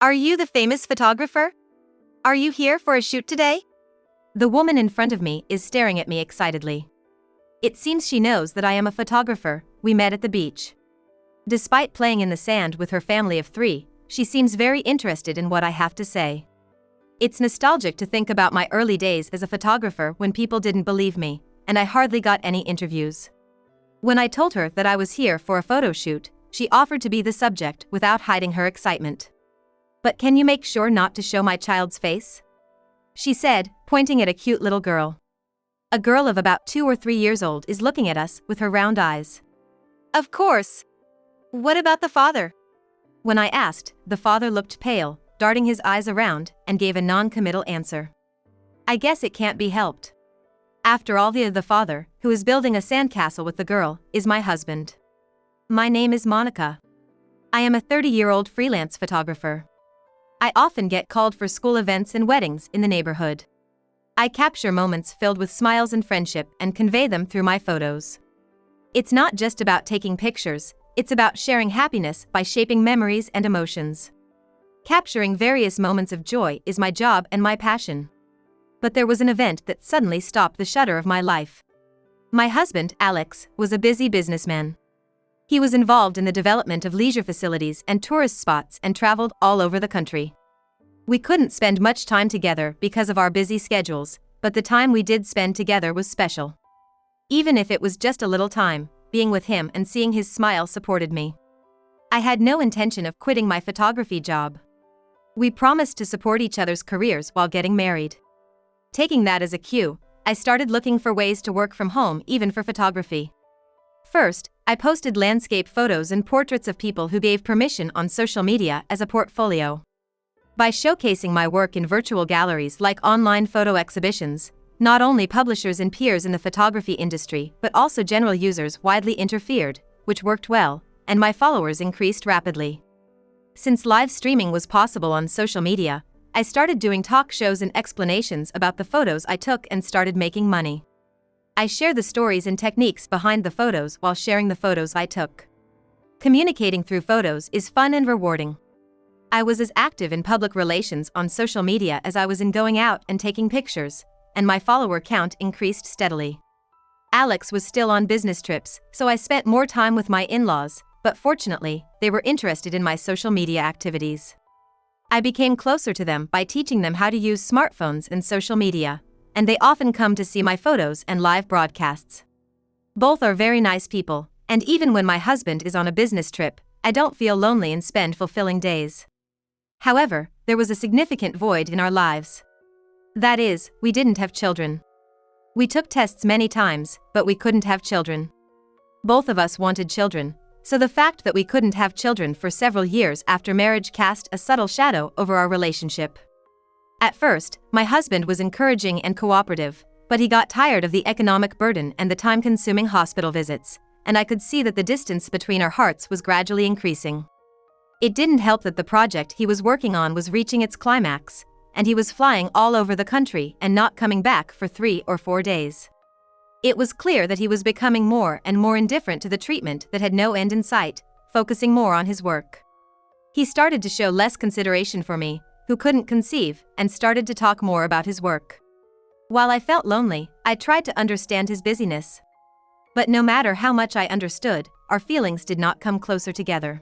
Are you the famous photographer? Are you here for a shoot today? The woman in front of me is staring at me excitedly. It seems she knows that I am a photographer. We met at the beach. Despite playing in the sand with her family of 3, she seems very interested in what I have to say. It's nostalgic to think about my early days as a photographer when people didn't believe me, and I hardly got any interviews. When I told her that I was here for a photo shoot, she offered to be the subject without hiding her excitement. "But can you make sure not to show my child's face?" she said, pointing at a cute little girl. A girl of about 2 or 3 years old is looking at us with her round eyes. "Of course. What about the father?" When I asked, the father looked pale, darting his eyes around, and gave a non-committal answer. I guess it can't be helped. After all, the father, who is building a sandcastle with the girl, is my husband. My name is Monica. I am a 30-year-old freelance photographer. I often get called for school events and weddings in the neighborhood. I capture moments filled with smiles and friendship and convey them through my photos. It's not just about taking pictures, it's about sharing happiness by shaping memories and emotions. Capturing various moments of joy is my job and my passion. But there was an event that suddenly stopped the shudder of my life. My husband, Alex, was a busy businessman. He was involved in the development of leisure facilities and tourist spots and traveled all over the country. We couldn't spend much time together because of our busy schedules, but the time we did spend together was special. Even if it was just a little time, being with him and seeing his smile supported me. I had no intention of quitting my photography job. We promised to support each other's careers while getting married. Taking that as a cue, I started looking for ways to work from home even for photography. First, I posted landscape photos and portraits of people who gave permission on social media as a portfolio. By showcasing my work in virtual galleries like online photo exhibitions, not only publishers and peers in the photography industry but also general users widely interfered, which worked well, and my followers increased rapidly. Since live streaming was possible on social media, I started doing talk shows and explanations about the photos I took and started making money. I share the stories and techniques behind the photos while sharing the photos I took. Communicating through photos is fun and rewarding. I was as active in public relations on social media as I was in going out and taking pictures, and my follower count increased steadily. Alex was still on business trips, so I spent more time with my in-laws, but fortunately, they were interested in my social media activities. I became closer to them by teaching them how to use smartphones and social media, and they often come to see my photos and live broadcasts. Both are very nice people, and even when my husband is on a business trip, I don't feel lonely and spend fulfilling days. However, there was a significant void in our lives. That is, we didn't have children. We took tests many times, but we couldn't have children. Both of us wanted children, so the fact that we couldn't have children for several years after marriage cast a subtle shadow over our relationship. At first, my husband was encouraging and cooperative, but he got tired of the economic burden and the time-consuming hospital visits, and I could see that the distance between our hearts was gradually increasing. It didn't help that the project he was working on was reaching its climax, and he was flying all over the country and not coming back for 3 or 4 days. It was clear that he was becoming more and more indifferent to the treatment that had no end in sight, focusing more on his work. He started to show less consideration for me, who couldn't conceive, and started to talk more about his work. While I felt lonely, I tried to understand his busyness. But no matter how much I understood, our feelings did not come closer together.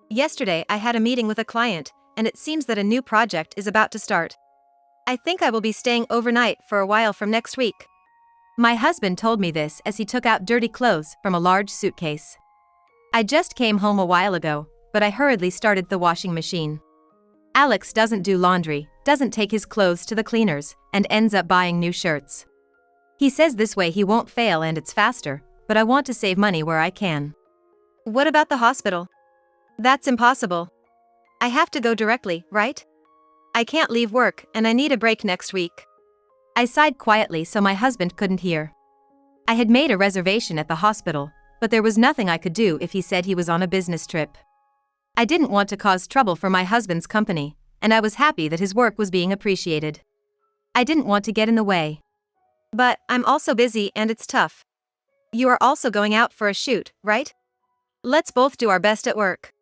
Yesterday I had a meeting with a client, and it seems that a new project is about to start. I think I will be staying overnight for a while from next week. My husband told me this as he took out dirty clothes from a large suitcase. I just came home a while ago, but I hurriedly started the washing machine. Alex doesn't do laundry, doesn't take his clothes to the cleaners, and ends up buying new shirts. He says this way he won't fail and it's faster, but I want to save money where I can. What about the hospital? That's impossible. I have to go directly, right? I can't leave work and I need a break next week. I sighed quietly so my husband couldn't hear. I had made a reservation at the hospital, but there was nothing I could do if he said he was on a business trip. I didn't want to cause trouble for my husband's company, and I was happy that his work was being appreciated. I didn't want to get in the way. But I'm also busy and it's tough. You are also going out for a shoot, right? Let's both do our best at work.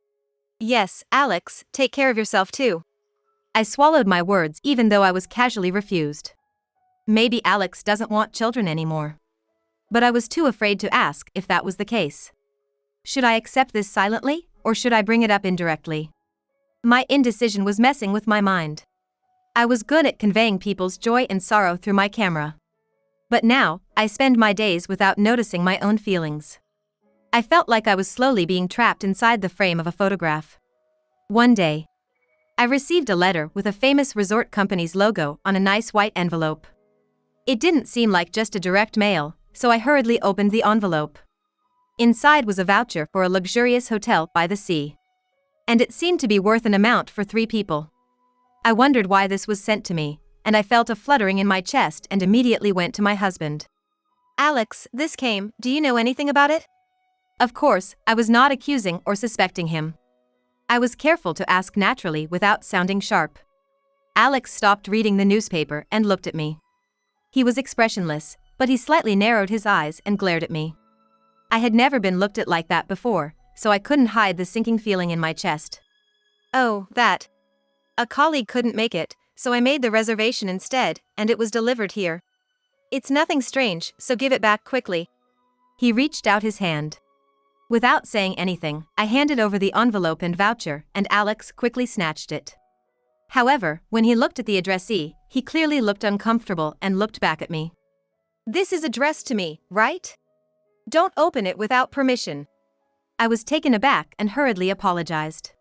Yes, Alex, take care of yourself too. I swallowed my words even though I was casually refused. Maybe Alex doesn't want children anymore. But I was too afraid to ask if that was the case. Should I accept this silently, or should I bring it up indirectly? My indecision was messing with my mind. I was good at conveying people's joy and sorrow through my camera. But now, I spend my days without noticing my own feelings. I felt like I was slowly being trapped inside the frame of a photograph. One day, I received a letter with a famous resort company's logo on a nice white envelope. It didn't seem like just a direct mail, so I hurriedly opened the envelope. Inside was a voucher for a luxurious hotel by the sea. And it seemed to be worth an amount for 3 people. I wondered why this was sent to me, and I felt a fluttering in my chest and immediately went to my husband. Alex, this came, do you know anything about it? Of course, I was not accusing or suspecting him. I was careful to ask naturally without sounding sharp. Alex stopped reading the newspaper and looked at me. He was expressionless, but he slightly narrowed his eyes and glared at me. I had never been looked at like that before, so I couldn't hide the sinking feeling in my chest. Oh, that. A colleague couldn't make it, so I made the reservation instead, and it was delivered here. It's nothing strange, so give it back quickly. He reached out his hand. Without saying anything, I handed over the envelope and voucher, and Alex quickly snatched it. However, when he looked at the addressee, he clearly looked uncomfortable and looked back at me. This is addressed to me, right? Don't open it without permission. I was taken aback and hurriedly apologized.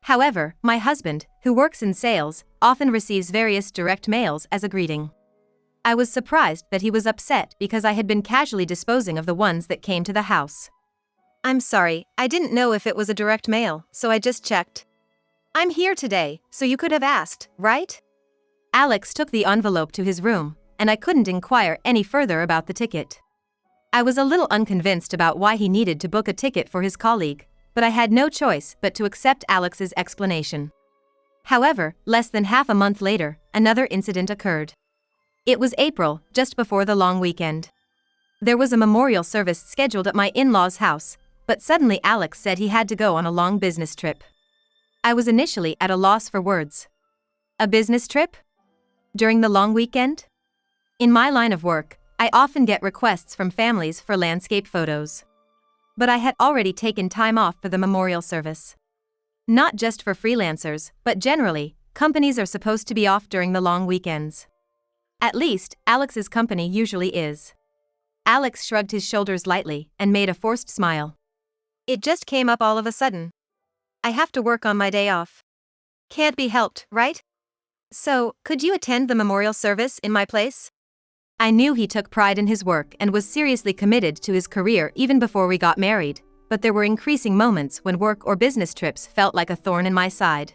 However, my husband, who works in sales, often receives various direct mails as a greeting. I was surprised that he was upset because I had been casually disposing of the ones that came to the house. I'm sorry, I didn't know if it was a direct mail, so I just checked. I'm here today, so you could have asked, right? Alex took the envelope to his room, and I couldn't inquire any further about the ticket. I was a little unconvinced about why he needed to book a ticket for his colleague, but I had no choice but to accept Alex's explanation. However, less than half a month later, another incident occurred. It was April, just before the long weekend. There was a memorial service scheduled at my in-laws' house, but suddenly Alex said he had to go on a long business trip. I was initially at a loss for words. A business trip? During the long weekend? In my line of work, I often get requests from families for landscape photos. But I had already taken time off for the memorial service. Not just for freelancers, but generally, companies are supposed to be off during the long weekends. At least, Alex's company usually is. Alex shrugged his shoulders lightly and made a forced smile. It just came up all of a sudden. I have to work on my day off. Can't be helped, right? So, could you attend the memorial service in my place? I knew he took pride in his work and was seriously committed to his career even before we got married, but there were increasing moments when work or business trips felt like a thorn in my side.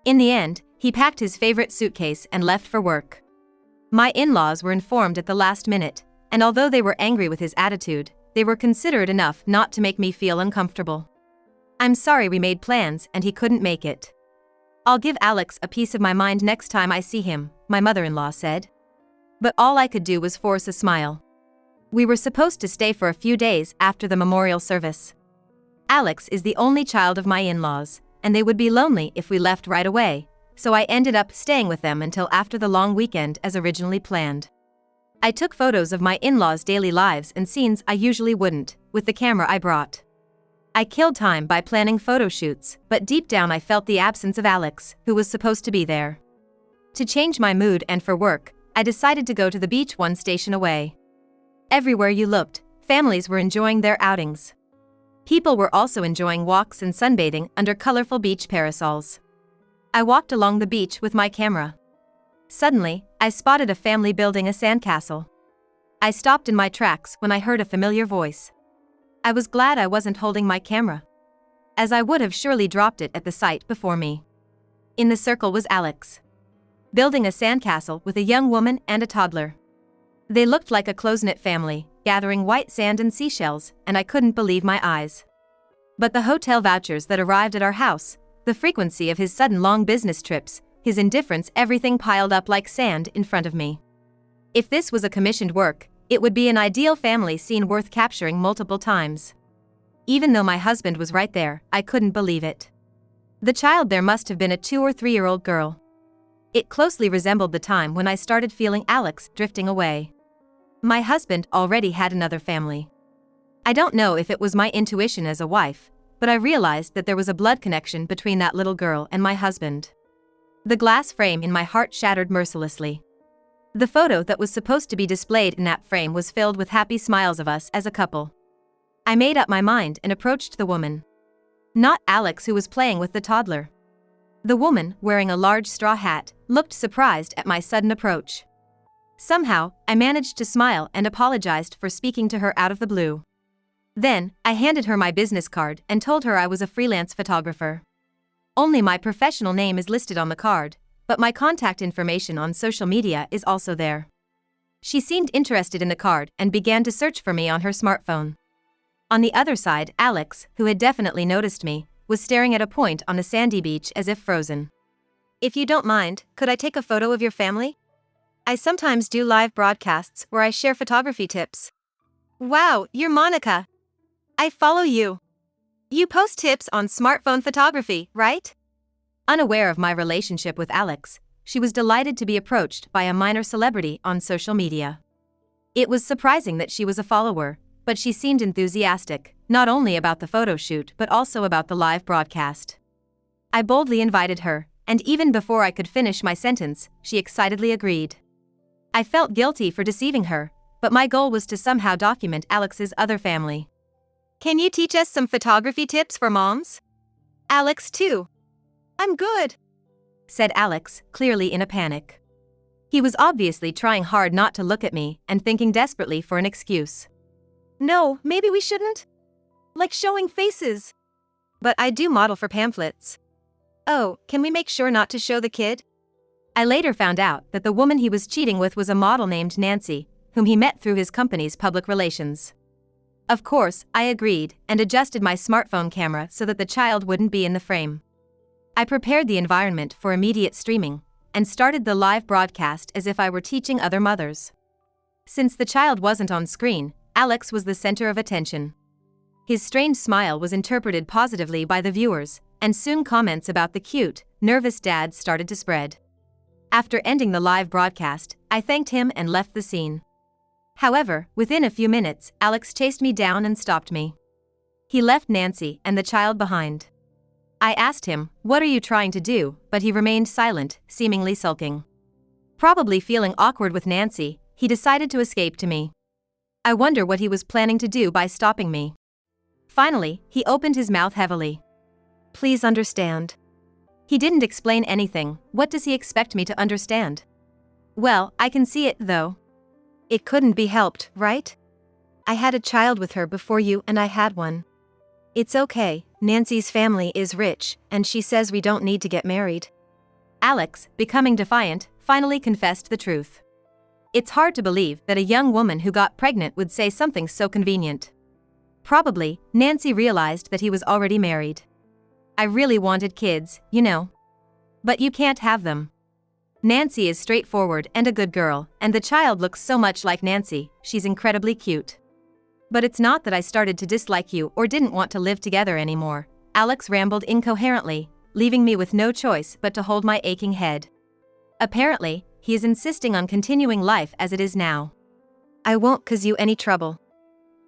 In the end, he packed his favorite suitcase and left for work. My in-laws were informed at the last minute, and although they were angry with his attitude, they were considerate enough not to make me feel uncomfortable. I'm sorry we made plans and he couldn't make it. I'll give Alex a piece of my mind next time I see him, my mother-in-law said. But all I could do was force a smile. We were supposed to stay for a few days after the memorial service. Alex is the only child of my in-laws, and they would be lonely if we left right away, so I ended up staying with them until after the long weekend as originally planned. I took photos of my in-laws' daily lives and scenes I usually wouldn't, with the camera I brought. I killed time by planning photo shoots, but deep down I felt the absence of Alex, who was supposed to be there. To change my mood and for work, I decided to go to the beach one station away. Everywhere you looked, families were enjoying their outings. People were also enjoying walks and sunbathing under colorful beach parasols. I walked along the beach with my camera. Suddenly, I spotted a family building a sandcastle. I stopped in my tracks when I heard a familiar voice. I was glad I wasn't holding my camera, as I would have surely dropped it at the sight before me. In the circle was Alex, building a sandcastle with a young woman and a toddler. They looked like a close-knit family, gathering white sand and seashells, and I couldn't believe my eyes. But the hotel vouchers that arrived at our house, the frequency of his sudden long business trips, his indifference, everything piled up like sand in front of me. If this was a commissioned work, it would be an ideal family scene worth capturing multiple times. Even though my husband was right there, I couldn't believe it. The child there must have been a 2 or 3-year-old girl. It closely resembled the time when I started feeling Alex drifting away. My husband already had another family. I don't know if it was my intuition as a wife, but I realized that there was a blood connection between that little girl and my husband. The glass frame in my heart shattered mercilessly. The photo that was supposed to be displayed in that frame was filled with happy smiles of us as a couple. I made up my mind and approached the woman. Not Alex, who was playing with the toddler. The woman, wearing a large straw hat, looked surprised at my sudden approach. Somehow, I managed to smile and apologized for speaking to her out of the blue. Then, I handed her my business card and told her I was a freelance photographer. Only my professional name is listed on the card, but my contact information on social media is also there. She seemed interested in the card and began to search for me on her smartphone. On the other side, Alex, who had definitely noticed me, was staring at a point on the sandy beach as if frozen. "If you don't mind, could I take a photo of your family? I sometimes do live broadcasts where I share photography tips." "Wow, you're Monica. I follow you. You post tips on smartphone photography, right?" Unaware of my relationship with Alex, she was delighted to be approached by a minor celebrity on social media. It was surprising that she was a follower, but she seemed enthusiastic, not only about the photo shoot but also about the live broadcast. I boldly invited her, and even before I could finish my sentence, she excitedly agreed. I felt guilty for deceiving her, but my goal was to somehow document Alex's other family. "Can you teach us some photography tips for moms?" "Alex too." "I'm good," said Alex, clearly in a panic. He was obviously trying hard not to look at me and thinking desperately for an excuse. "No, maybe we shouldn't. Like showing faces." "But I do model for pamphlets." "Oh, can we make sure not to show the kid?" I later found out that the woman he was cheating with was a model named Nancy, whom he met through his company's public relations. Of course, I agreed and adjusted my smartphone camera so that the child wouldn't be in the frame. I prepared the environment for immediate streaming and started the live broadcast as if I were teaching other mothers. Since the child wasn't on screen, Alex was the center of attention. His strange smile was interpreted positively by the viewers, and soon comments about the cute, nervous dad started to spread. After ending the live broadcast, I thanked him and left the scene. However, within a few minutes, Alex chased me down and stopped me. He left Nancy and the child behind. I asked him, "What are you trying to do?" but he remained silent, seemingly sulking. Probably feeling awkward with Nancy, he decided to escape to me. I wonder what he was planning to do by stopping me. Finally, he opened his mouth heavily. "Please understand." He didn't explain anything. What does he expect me to understand? "Well, I can see it, though. It couldn't be helped, right? I had a child with her before you and I had one. It's okay, Nancy's family is rich, and she says we don't need to get married." Alex, becoming defiant, finally confessed the truth. It's hard to believe that a young woman who got pregnant would say something so convenient. Probably, Nancy realized that he was already married. "I really wanted kids, you know. But you can't have them. Nancy is straightforward and a good girl, and the child looks so much like Nancy, she's incredibly cute. But it's not that I started to dislike you or didn't want to live together anymore," Alex rambled incoherently, leaving me with no choice but to hold my aching head. Apparently, he is insisting on continuing life as it is now. "I won't cause you any trouble.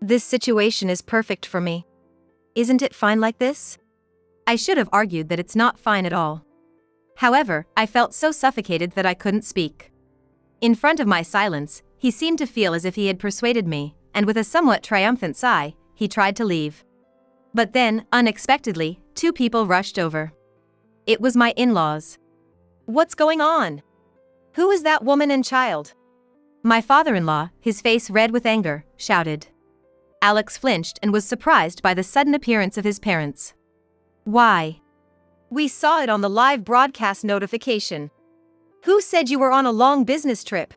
This situation is perfect for me. Isn't it fine like this?" I should have argued that it's not fine at all. However, I felt so suffocated that I couldn't speak. In front of my silence, he seemed to feel as if he had persuaded me, and with a somewhat triumphant sigh, he tried to leave. But then, unexpectedly, 2 people rushed over. It was my in-laws. "What's going on? Who is that woman and child?" My father-in-law, his face red with anger, shouted. Alex flinched and was surprised by the sudden appearance of his parents. "Why?" "We saw it on the live broadcast notification. Who said you were on a long business trip?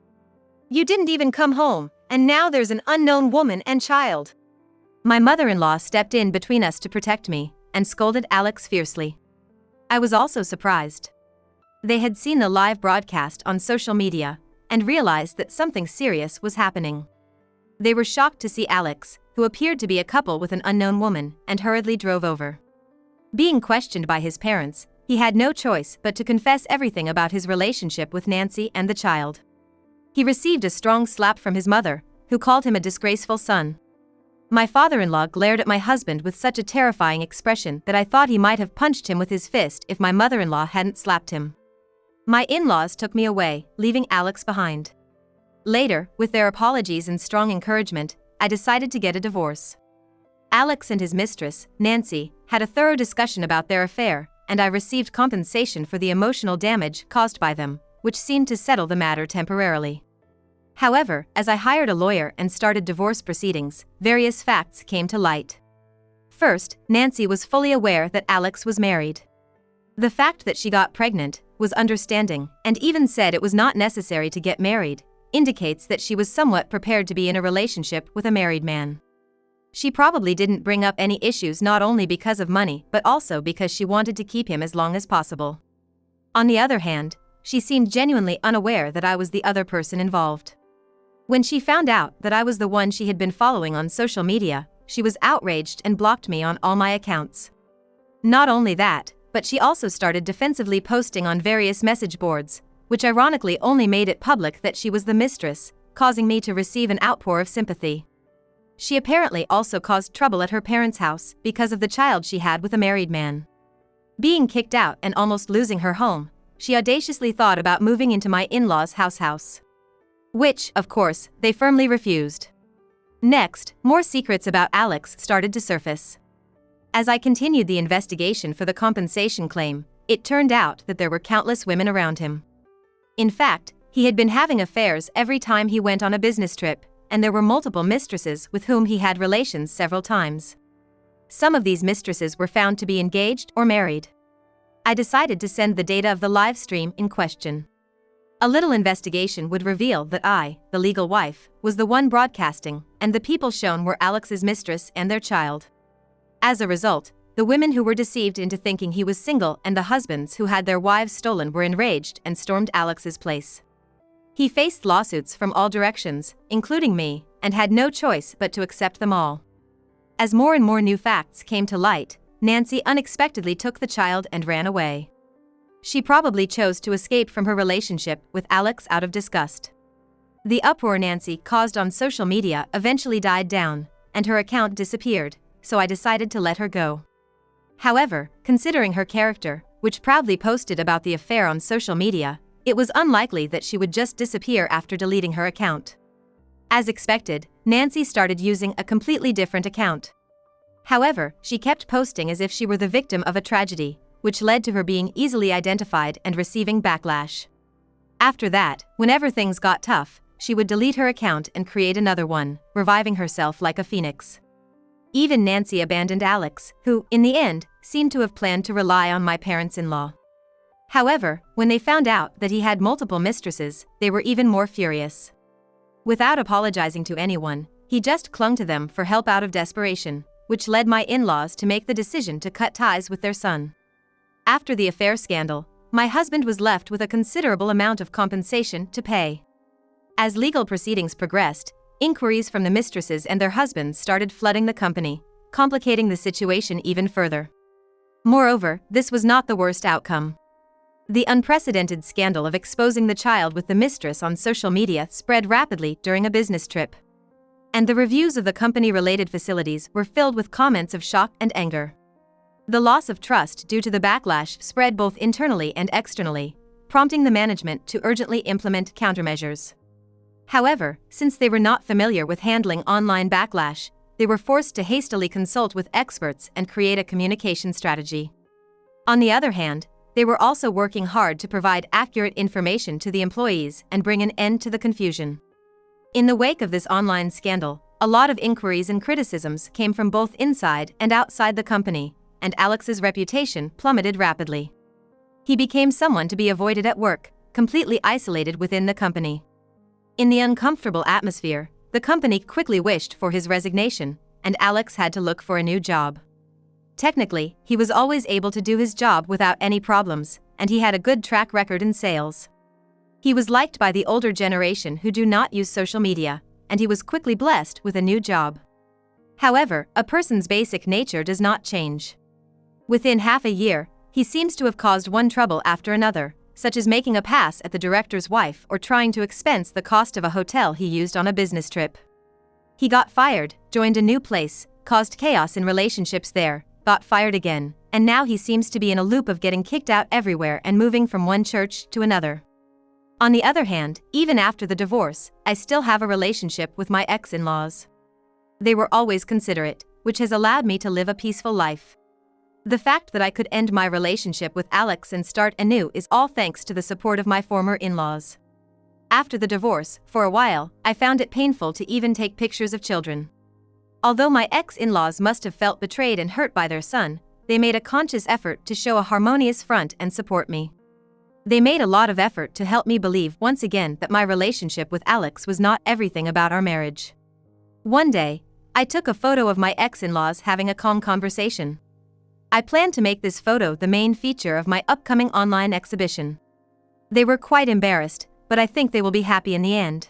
You didn't even come home, and now there's an unknown woman and child." My mother-in-law stepped in between us to protect me, and scolded Alex fiercely. I was also surprised. They had seen the live broadcast on social media, and realized that something serious was happening. They were shocked to see Alex, who appeared to be a couple with an unknown woman, and hurriedly drove over. Being questioned by his parents, he had no choice but to confess everything about his relationship with Nancy and the child. He received a strong slap from his mother, who called him a disgraceful son. My father-in-law glared at my husband with such a terrifying expression that I thought he might have punched him with his fist if my mother-in-law hadn't slapped him. My in-laws took me away, leaving Alex behind. Later, with their apologies and strong encouragement, I decided to get a divorce. Alex and his mistress, Nancy, had a thorough discussion about their affair, and I received compensation for the emotional damage caused by them, which seemed to settle the matter temporarily. However, as I hired a lawyer and started divorce proceedings, various facts came to light. First, Nancy was fully aware that Alex was married. The fact that she got pregnant, was understanding, and even said it was not necessary to get married, indicates that she was somewhat prepared to be in a relationship with a married man. She probably didn't bring up any issues not only because of money but also because she wanted to keep him as long as possible. On the other hand, she seemed genuinely unaware that I was the other person involved. When she found out that I was the one she had been following on social media, she was outraged and blocked me on all my accounts. Not only that, but she also started defensively posting on various message boards, which ironically only made it public that she was the mistress, causing me to receive an outpour of sympathy. She apparently also caused trouble at her parents' house because of the child she had with a married man. Being kicked out and almost losing her home, she audaciously thought about moving into my in-laws' house. Which, of course, they firmly refused. Next, more secrets about Alex started to surface. As I continued the investigation for the compensation claim, it turned out that there were countless women around him. In fact, he had been having affairs every time he went on a business trip, and there were multiple mistresses with whom he had relations several times. Some of these mistresses were found to be engaged or married. I decided to send the data of the live stream in question. A little investigation would reveal that I, the legal wife, was the one broadcasting, and the people shown were Alex's mistress and their child. As a result, the women who were deceived into thinking he was single and the husbands who had their wives stolen were enraged and stormed Alex's place. He faced lawsuits from all directions, including me, and had no choice but to accept them all. As more and more new facts came to light, Nancy unexpectedly took the child and ran away. She probably chose to escape from her relationship with Alex out of disgust. The uproar Nancy caused on social media eventually died down, and her account disappeared, so I decided to let her go. However, considering her character, which proudly posted about the affair on social media, it was unlikely that she would just disappear after deleting her account. As expected, Nancy started using a completely different account. However, she kept posting as if she were the victim of a tragedy, which led to her being easily identified and receiving backlash. After that, whenever things got tough, she would delete her account and create another one, reviving herself like a phoenix. Even Nancy abandoned Alex, who, in the end, seemed to have planned to rely on my parents-in-law. However, when they found out that he had multiple mistresses, they were even more furious. Without apologizing to anyone, he just clung to them for help out of desperation, which led my in-laws to make the decision to cut ties with their son. After the affair scandal, my husband was left with a considerable amount of compensation to pay. As legal proceedings progressed, inquiries from the mistresses and their husbands started flooding the company, complicating the situation even further. Moreover, this was not the worst outcome. The unprecedented scandal of exposing the child with the mistress on social media spread rapidly during a business trip. And the reviews of the company-related facilities were filled with comments of shock and anger. The loss of trust due to the backlash spread both internally and externally, prompting the management to urgently implement countermeasures. However, since they were not familiar with handling online backlash, they were forced to hastily consult with experts and create a communication strategy. On the other hand, they were also working hard to provide accurate information to the employees and bring an end to the confusion. In the wake of this online scandal, a lot of inquiries and criticisms came from both inside and outside the company, and Alex's reputation plummeted rapidly. He became someone to be avoided at work, completely isolated within the company. In the uncomfortable atmosphere, the company quickly wished for his resignation, and Alex had to look for a new job. Technically, he was always able to do his job without any problems, and he had a good track record in sales. He was liked by the older generation who do not use social media, and he was quickly blessed with a new job. However, a person's basic nature does not change. Within half a year, he seems to have caused one trouble after another, such as making a pass at the director's wife or trying to expense the cost of a hotel he used on a business trip. He got fired, joined a new place, caused chaos in relationships there, got fired again, and now he seems to be in a loop of getting kicked out everywhere and moving from one church to another. On the other hand, even after the divorce, I still have a relationship with my ex-in-laws. They were always considerate, which has allowed me to live a peaceful life. The fact that I could end my relationship with Alex and start anew is all thanks to the support of my former in-laws. After the divorce, for a while, I found it painful to even take pictures of children. Although my ex-in-laws must have felt betrayed and hurt by their son, they made a conscious effort to show a harmonious front and support me. They made a lot of effort to help me believe once again that my relationship with Alex was not everything about our marriage. One day, I took a photo of my ex-in-laws having a calm conversation. I plan to make this photo the main feature of my upcoming online exhibition. They were quite embarrassed, but I think they will be happy in the end.